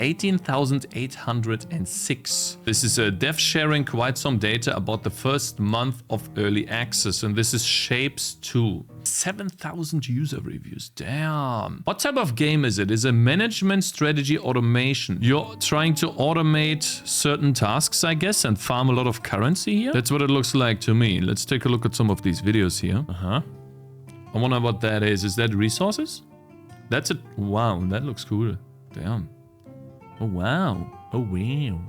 18,806. This is a dev sharing quite some data about the first month of early access, and this is Shapez 2. 7,000 user reviews. Damn. What type of game is it? Is a management strategy automation. You're trying to automate certain tasks, I guess, and farm a lot of currency here. That's what it looks like to me. Let's take a look at some of these videos here. I wonder what that is. Is that resources? That's it. Wow, that looks cool. Damn. Oh, wow. Oh, wow.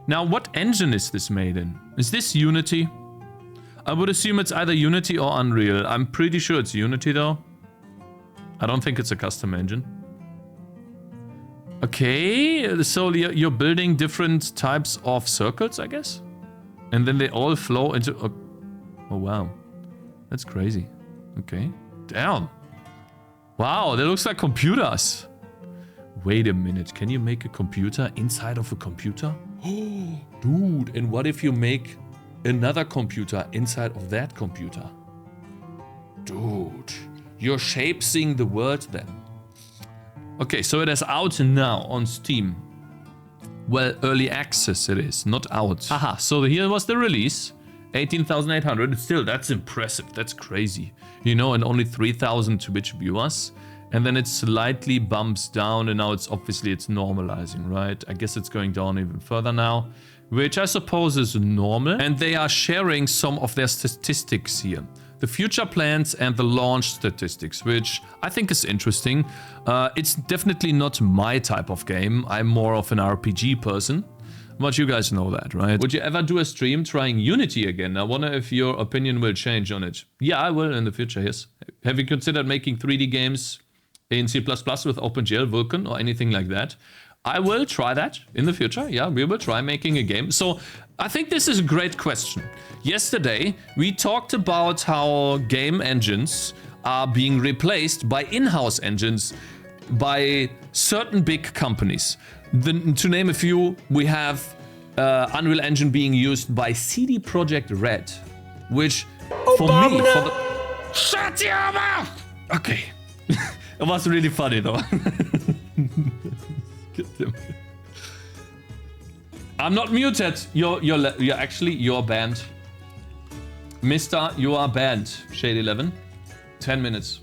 Now, what engine is this made in? Is this Unity? I would assume it's either Unity or Unreal. I'm pretty sure it's Unity, though. I don't think it's a custom engine. Okay, so you're building different types of circles, I guess? And then they all flow into... Oh, wow. That's crazy. Okay. Damn. Wow, that looks like computers. Wait a minute. Can you make a computer inside of a computer? Oh, dude. And what if you make another computer inside of that computer? Dude. You're shapezing the world then. Okay, so it is out now on Steam. Well, early access it is, not out. Aha, so here was the release. 18,800. Still, that's impressive. That's crazy. You know, and only 3,000 Twitch viewers. And then it slightly bumps down, and now it's normalizing, right? I guess it's going down even further now, which I suppose is normal. And they are sharing some of their statistics here. The future plans and the launch statistics, which I think is interesting. It's definitely not my type of game. I'm more of an RPG person. But you guys know that, right? Would you ever do a stream trying Unity again? I wonder if your opinion will change on it. Yeah, I will in the future, yes. Have you considered making 3D games in C++ with OpenGL, Vulkan, or anything like that? I will try that in the future. Yeah, we will try making a game. So I think this is a great question. Yesterday, we talked about how game engines are being replaced by in-house engines by certain big companies. To name a few, we have Unreal Engine being used by CD Projekt Red, which for me, Shut your mouth! Okay. It was really funny though. I'm not muted. You're actually banned. Mister, you are banned. Shade 11. 10 minutes.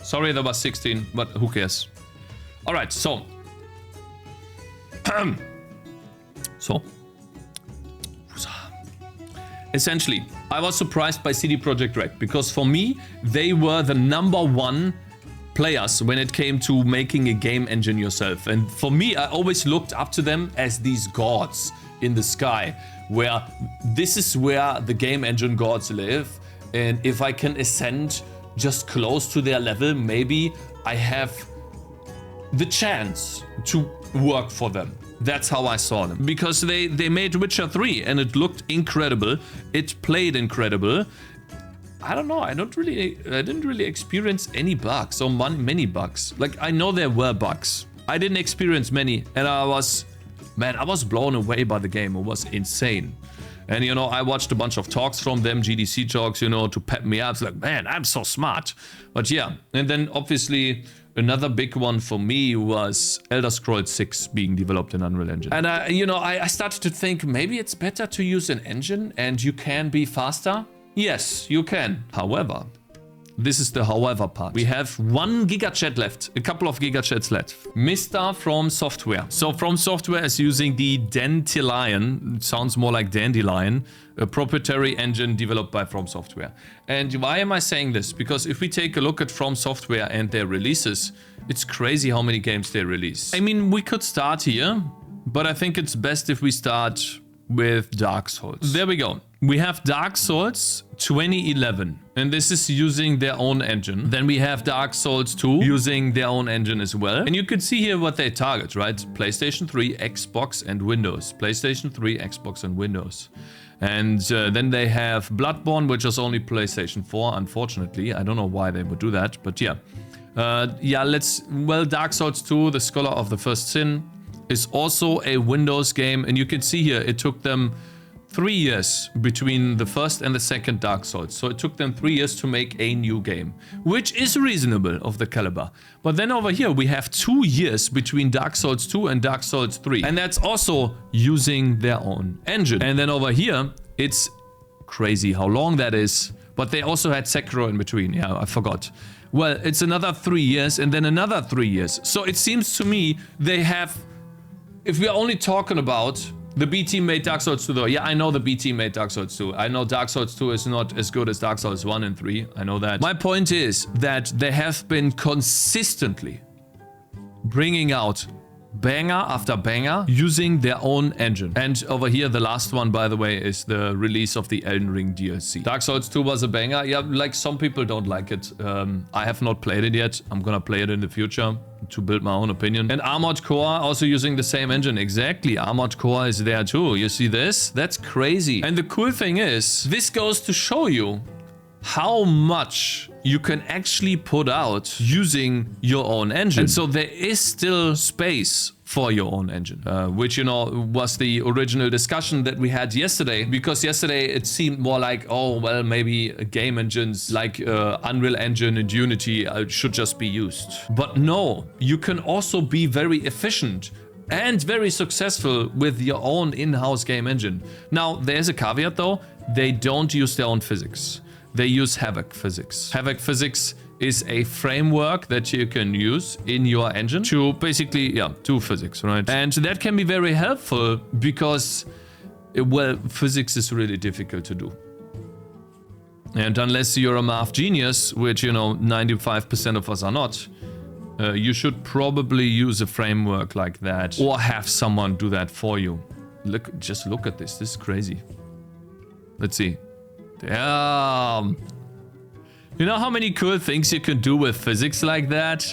Sorry, that was 16, but who cares? Alright, so. Essentially, I was surprised by CD Projekt Red because for me, they were the #1 players when it came to making a game engine yourself. And for me, I always looked up to them as these gods in the sky, where this is where the game engine gods live. And if I can ascend just close to their level, maybe I have the chance to work for them. That's how I saw them. Because they made Witcher 3 and it looked incredible. It played incredible. I don't know, I didn't really experience any bugs or many bugs. Like, I know there were bugs. I didn't experience many, and I was blown away by the game. It was insane. And, you know, I watched a bunch of talks from them, GDC talks, you know, to pep me up. It's like, man, I'm so smart. But yeah, and then obviously another big one for me was Elder Scrolls 6 being developed in Unreal Engine. And, you know, I started to think maybe it's better to use an engine and you can be faster. Yes, you can. However, this is the however part. We have 1 gigachat left, a couple of gigachats left. Mr. From Software. So From Software is using the Dandelion, it sounds more like Dandelion, a proprietary engine developed by From Software. And why am I saying this? Because if we take a look at From Software and their releases, it's crazy how many games they release. I mean, we could start here, but I think it's best if we start with Dark Souls. There we go. We have Dark Souls 2011, and this is using their own engine. Then we have Dark Souls 2 using their own engine as well. And you can see here what they target, right? PlayStation 3, Xbox, and Windows. PlayStation 3, Xbox, and Windows. And then they have Bloodborne, which is only PlayStation 4, unfortunately. I don't know why they would do that, but yeah. Dark Souls 2, The Scholar of the First Sin, is also a Windows game. And you can see here, it took them 3 years between the first and the second Dark Souls. So it took them 3 years to make a new game, which is reasonable of the caliber. But then over here, we have 2 years between Dark Souls 2 and Dark Souls 3. And that's also using their own engine. And then over here, it's crazy how long that is. But they also had Sekiro in between. Yeah, I forgot. Well, it's another 3 years and then another 3 years. So it seems to me they have... If we're only talking about the B team made Dark Souls 2 though. Yeah, I know the B team made Dark Souls 2. I know Dark Souls 2 is not as good as Dark Souls 1 and 3. I know that. My point is that they have been consistently bringing out banger after banger using their own engine. And over here, the last one, by the way, is the release of the Elden Ring DLC. Dark Souls 2 was a banger. Yeah, like some people don't like it. I have not played it yet. I'm gonna play it in the future to build my own opinion. And Armored Core also using the same engine. Exactly. Armored Core is there too. You see this? That's crazy. And the cool thing is, this goes to show you how much you can actually put out using your own engine. And so there is still space for your own engine, which, you know, was the original discussion that we had yesterday. Because yesterday it seemed more like, oh, well, maybe game engines like Unreal Engine and Unity should just be used. But no, you can also be very efficient and very successful with your own in-house game engine. Now, there's a caveat though. They don't use their own physics. They use Havoc physics. Havoc physics is a framework that you can use in your engine to basically, yeah, do physics, right? And that can be very helpful because, well, physics is really difficult to do. And unless you're a math genius, which, you know, 95% of us are not, you should probably use a framework like that or have someone do that for you. Look, just look at this. This is crazy. Let's see. Damn. You know how many cool things you can do with physics like that?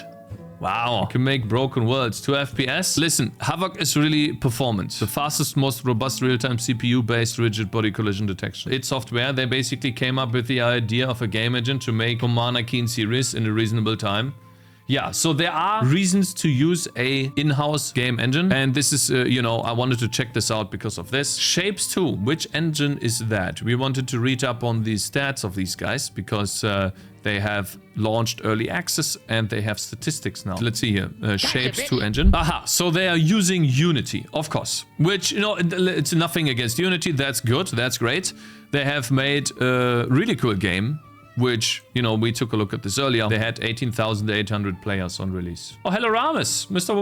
Wow. You can make broken worlds. 2 FPS. Listen, Havoc is really performant. The fastest, most robust real-time CPU-based rigid body collision detection. It's software. They basically came up with the idea of a game engine to make Commander Keen series in a reasonable time. Yeah, so there are reasons to use a in-house game engine. And this is, you know, I wanted to check this out because of this. Shapez 2, which engine is that? We wanted to read up on the stats of these guys because they have launched early access and they have statistics now. Let's see here. Shapez 2 engine. Aha, so they are using Unity, of course. Which, you know, it's nothing against Unity. That's good. That's great. They have made a really cool game. Which, you know, we took a look at this earlier. They had 18,800 players on release. Oh, hello, Ramis. Mr.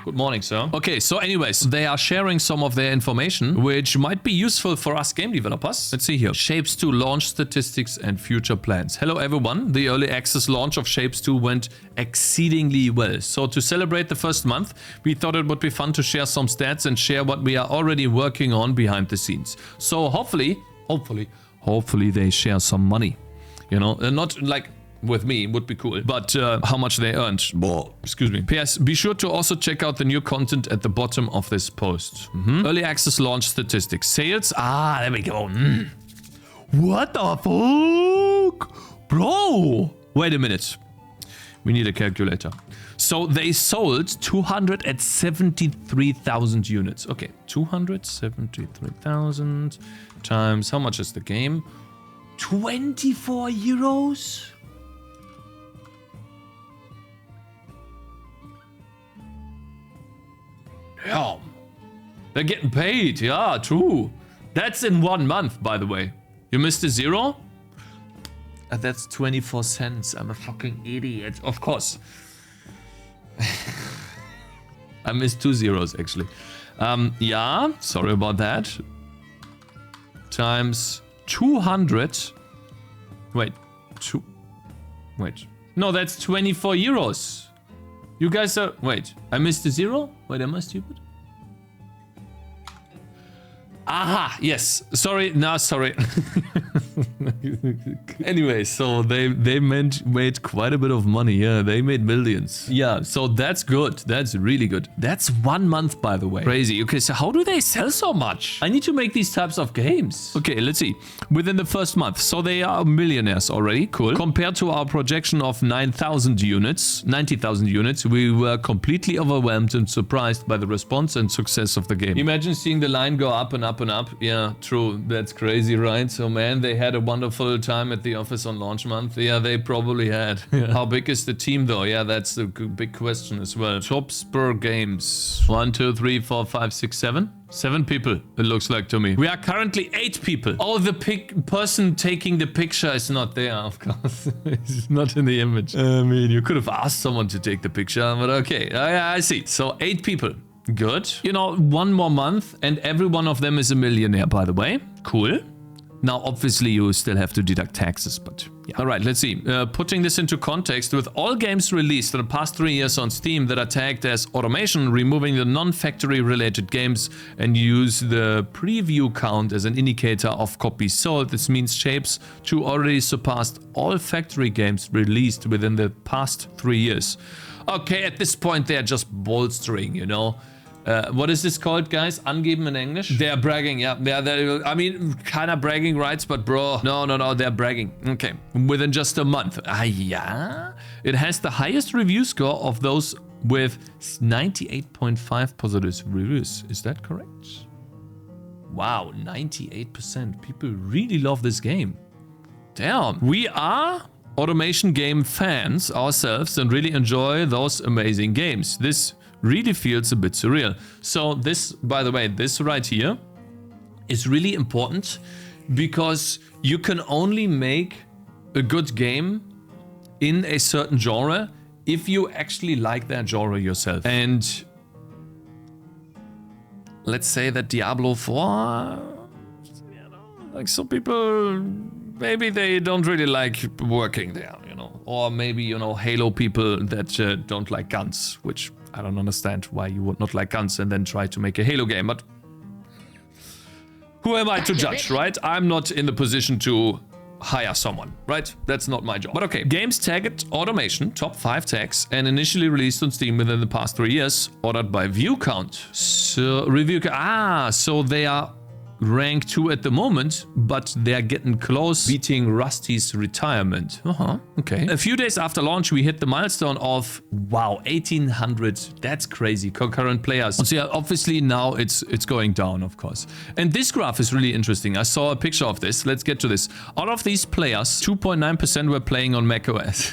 Good morning, sir. Okay, so anyways, they are sharing some of their information, which might be useful for us game developers. Let's see here. Shapez 2 launch statistics and future plans. Hello, everyone. The early access launch of Shapez 2 went exceedingly well. So to celebrate the first month, we thought it would be fun to share some stats and share what we are already working on behind the scenes. So hopefully they share some money, you know, not like with me would be cool, but how much they earned. Excuse me. PS, be sure to also check out the new content at the bottom of this post. Early access launch statistics. Sales. Ah, there we go. What the fuck? Bro. Wait a minute. We need a calculator. So they sold 273,000 units. Okay, 273,000 times, how much is the game? 24 euros? Yeah. They're getting paid. Yeah, true. That's in 1 month, by the way. You missed a zero? That's 24 cents. I'm a fucking idiot. Of course. I missed 2 zeros, actually. Yeah, sorry about that. Times 200. Wait. No, that's 24 euros. You guys are... Wait, I missed a zero? Wait, am I stupid? Aha, yes. Sorry, no, sorry. Anyway, so they made quite a bit of money. Yeah, they made millions. Yeah, so that's good. That's really good. That's 1 month, by the way. Crazy. Okay, so how do they sell so much? I need to make these types of games. Okay, let's see. Within the first month. So they are millionaires already. Cool. Compared to our projection of 90,000 units, we were completely overwhelmed and surprised by the response and success of the game. Imagine seeing the line go up and up and up. Yeah, true. That's crazy, right? So, man, they had a wonderful time at the office on launch month. Yeah, they probably had. Yeah. How big is the team, though? Yeah, that's the big question as well. Shopper Games. 1, 2, 3, 4, 5, 6, 7. 7 people, it looks like to me. We are currently 8 people. Oh, the person taking the picture is not there, of course. He's not in the image. I mean, you could have asked someone to take the picture, but okay. I see. So 8 people. Good. You know, 1 more month and every one of them is a millionaire, by the way. Cool. Now, obviously, you still have to deduct taxes, but yeah. All right, let's see. Putting this into context, with all games released in the past 3 years on Steam that are tagged as automation, removing the non-factory related games and use the preview count as an indicator of copies sold, this means Shapez 2 already surpassed all factory games released within the past 3 years. Okay, at this point, they're just bolstering, you know. What is this called, guys? Angeben in English? They're bragging, yeah. I mean, kind of bragging rights, but bro, no, they're bragging. Okay, within just a month. Ah, yeah? It has the highest review score of those with 98.5 positive reviews. Is that correct? Wow, 98%. People really love this game. Damn. We are automation game fans ourselves and really enjoy those amazing games. This really feels a bit surreal. So this, by the way, this right here is really important because you can only make a good game in a certain genre if you actually like that genre yourself. And let's say that Diablo 4, you know, like some people, maybe they don't really like working there, you know, or maybe, you know, Halo people that don't like guns, which I don't understand why you would not like guns and then try to make a Halo game, but who am I to judge, right? I'm not in the position to hire someone, right? That's not my job. But okay, games tagged automation, top 5 tags, and initially released on Steam within the past 3 years, ordered by view count. So so they are rank 2 at the moment, but they're getting close, beating Rusty's retirement. Okay. A few days after launch, we hit the milestone of, wow, 1,800. That's crazy. Concurrent players. So yeah, obviously now it's going down, of course. And this graph is really interesting. I saw a picture of this. Let's get to this. Out of these players, 2.9% were playing on macOS.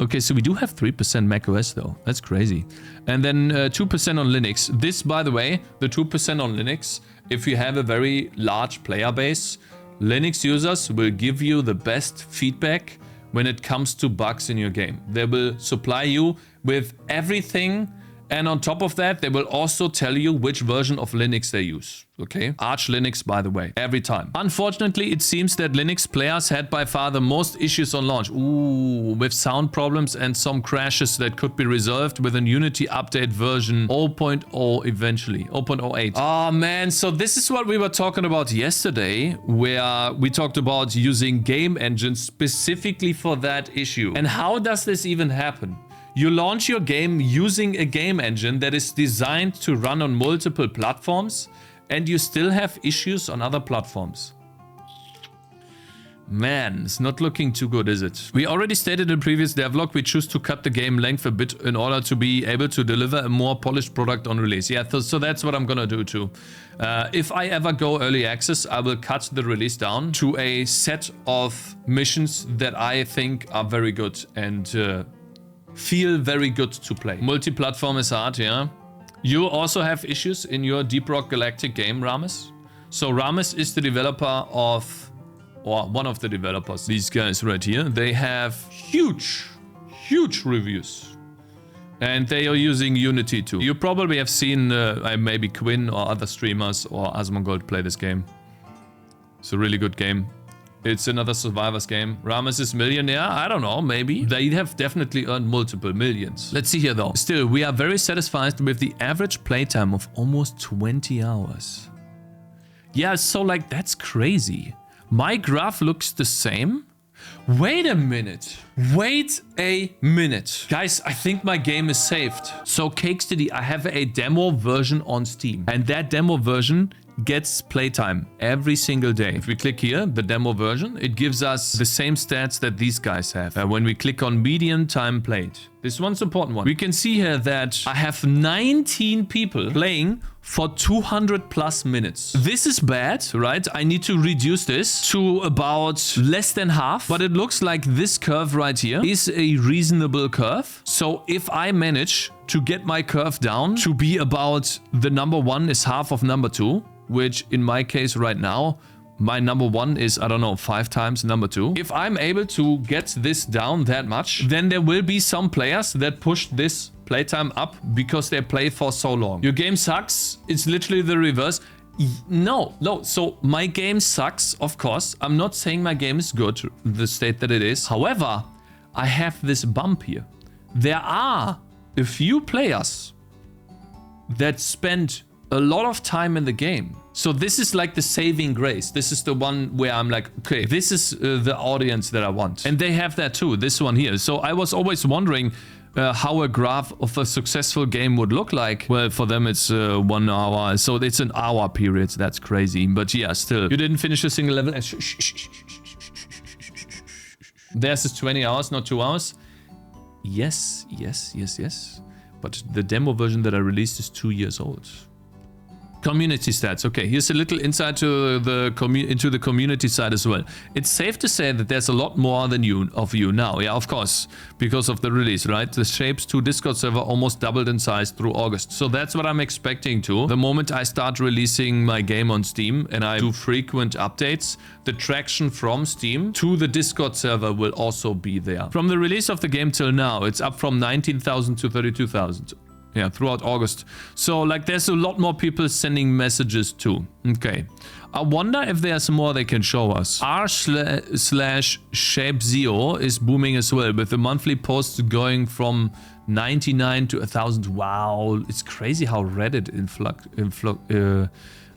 Okay, so we do have 3% macOS though. That's crazy. And then 2% on Linux. This, by the way, the 2% on Linux, if you have a very large player base, Linux users will give you the best feedback when it comes to bugs in your game. They will supply you with everything, and on top of that, they will also tell you which version of Linux they use. Okay? Arch Linux, by the way, every time. Unfortunately, it seems that Linux players had by far the most issues on launch. Ooh, with sound problems and some crashes that could be resolved with an Unity update version 0.0 eventually, 0.08. Oh man, so this is what we were talking about yesterday, where we talked about using game engines specifically for that issue. And how does this even happen? You launch your game using a game engine that is designed to run on multiple platforms, and you still have issues on other platforms. Man, it's not looking too good, is it? We already stated in previous devlog we choose to cut the game length a bit in order to be able to deliver a more polished product on release. Yeah, so that's what I'm gonna do too. If I ever go early access, I will cut the release down to a set of missions that I think are very good and feel very good to play. Multi-platform is hard, yeah. You also have issues in your Deep Rock Galactic game, Rames. So Rames is the developer of, or one of the developers, these guys right here. They have huge reviews. And they are using Unity too. You probably have seen maybe Quinn or other streamers or Asmongold play this game. It's a really good game. It's another survivors game. Rames is millionaire? I don't know, maybe. They have definitely earned multiple millions. Let's see here though. Still, we are very satisfied with the average playtime of almost 20 hours. Yeah, so like that's crazy. My graph looks the same. Wait a minute. Wait a minute. Guys, I think my game is saved. So Cakez, I have a demo version on Steam. And that demo version gets playtime every single day. If we click here, the demo version, it gives us the same stats that these guys have. When we click on median time played, this one's important one. We can see here that I have 19 people playing for 200 plus minutes. This is bad, right? I need to reduce this to about less than half, but it looks like this curve right here is a reasonable curve. So if I manage to get my curve down to be about the number 1 is half of number 2, which in my case right now, my number 1 is, I don't know, 5 times number 2. If I'm able to get this down that much, then there will be some players that push this playtime up because they play for so long. Your game sucks. It's literally the reverse. No. So my game sucks, of course. I'm not saying my game is good, the state that it is. However, I have this bump here. There are a few players that spend a lot of time in the game. So this is like the saving grace. This is the one where I'm like, okay, this is the audience that I want. And they have that too, this one here. So I was always wondering how a graph of a successful game would look like. Well, for them it's 1 hour. So it's an hour period. That's crazy. But yeah, still. You didn't finish a single level. Theirs is 20 hours, not 2 hours. Yes. But the demo version that I released is 2 years old. Community stats. Okay, here's a little insight to the community side as well. It's safe to say that there's a lot more than you now. Yeah, of course, because of the release, right? The Shapez 2 Discord server almost doubled in size through August. So that's what I'm expecting to. The moment I start releasing my game on Steam and I do frequent updates, the traction from Steam to the Discord server will also be there. From the release of the game till now, it's up from 19,000 to 32,000. Yeah, throughout August. So, like, there's a lot more people sending messages too. Okay. I wonder if there's more they can show us. r/shapezio is booming as well, with the monthly posts going from 99 to 1,000. Wow, it's crazy how Reddit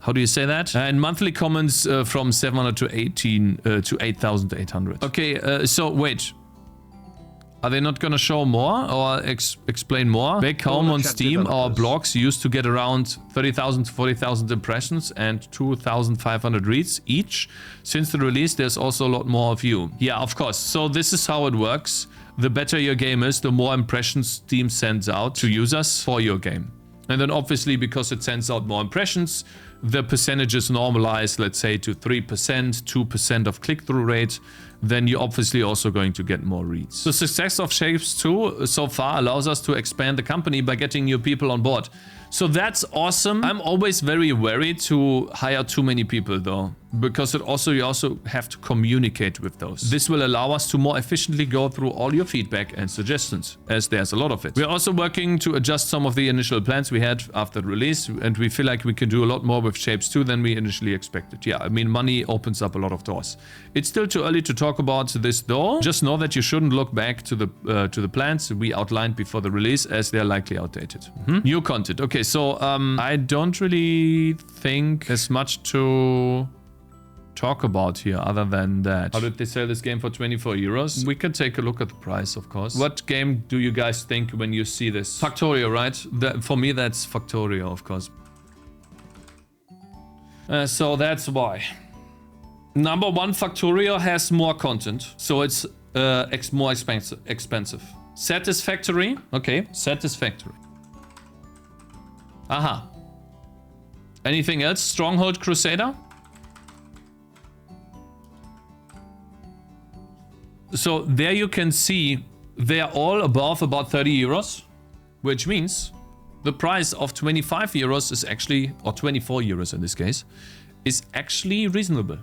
how do you say that? And monthly comments from 700 to 8,800. Okay, so wait. Are they not gonna show more or explain more? Back home on Steam, our blogs used to get around 30,000 to 40,000 impressions and 2,500 reads each. Since the release, there's also a lot more of you. Yeah, of course. So this is how it works. The better your game is, the more impressions Steam sends out to users for your game. And then obviously, because it sends out more impressions, the percentages normalize, let's say, to 3%, 2% of click-through rate, then you're obviously also going to get more reads. The success of Shapez 2 so far allows us to expand the company by getting new people on board. So that's awesome. I'm always very wary to hire too many people though, because you also have to communicate with those. This will allow us to more efficiently go through all your feedback and suggestions, as there's a lot of it. We're also working to adjust some of the initial plans we had after the release, and we feel like we can do a lot more with Shapez 2 than we initially expected. Yeah, I mean, money opens up a lot of doors. It's still too early to talk about this though. Just know that you shouldn't look back to the plans we outlined before the release, as they're likely outdated. New content. Okay, so I don't really think there's much to talk about here other than that. How did they sell this game for 24 euros? We can take a look at the price, of course. What game do you guys think when you see this? Factorio, right? For me, that's Factorio, of course. So that's why. Number 1, Factorio has more content, so it's more expensive. Satisfactory. Okay, Satisfactory. Aha. Anything else? Stronghold Crusader? So there you can see they're all above about 30 euros, which means the price of 25 euros is actually, or 24 euros in this case, is actually reasonable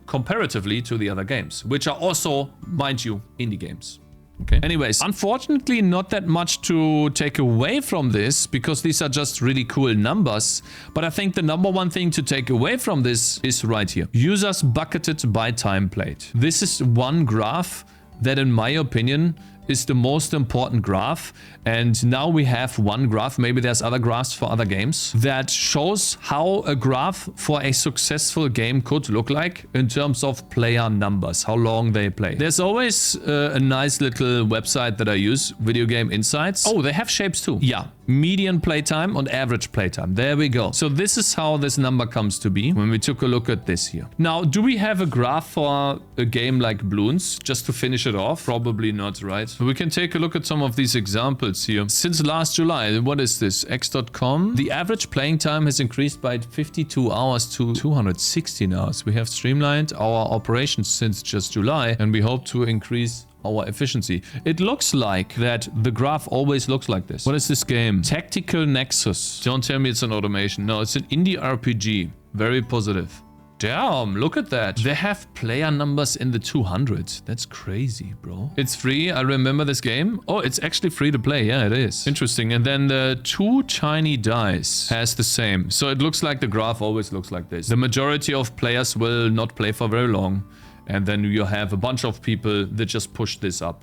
comparatively to the other games, which are also, mind you, indie games. Okay. Anyways, unfortunately, not that much to take away from this, because these are just really cool numbers. But I think the number 1 thing to take away from this is right here. Users bucketed by time played. This is one graph that, in my opinion, is the most important graph. And now we have one graph, maybe there's other graphs for other games, that shows how a graph for a successful game could look like in terms of player numbers, how long they play. There's always a nice little website that I use, Video Game Insights. Oh, they have shapes too. Yeah, median playtime and average playtime. There we go. So this is how this number comes to be when we took a look at this here. Now, do we have a graph for a game like Bloons just to finish it off? Probably not, right? We can take a look at some of these examples here. Since last July, what is this? X.com. The average playing time has increased by 52 hours to 216 hours. We have streamlined our operations since just July, and we hope to increase our efficiency. It looks like that the graph always looks like this. What is this game? Tactical Nexus. Don't tell me it's an automation. No, it's an indie RPG. Very positive. Damn, look at that. They have player numbers in the 200s. That's crazy, bro. It's free. I remember this game. Oh, it's actually free to play. Yeah, it is. Interesting. And then the 2 Tiny Dice has the same. So it looks like the graph always looks like this. The majority of players will not play for very long. And then you have a bunch of people that just push this up.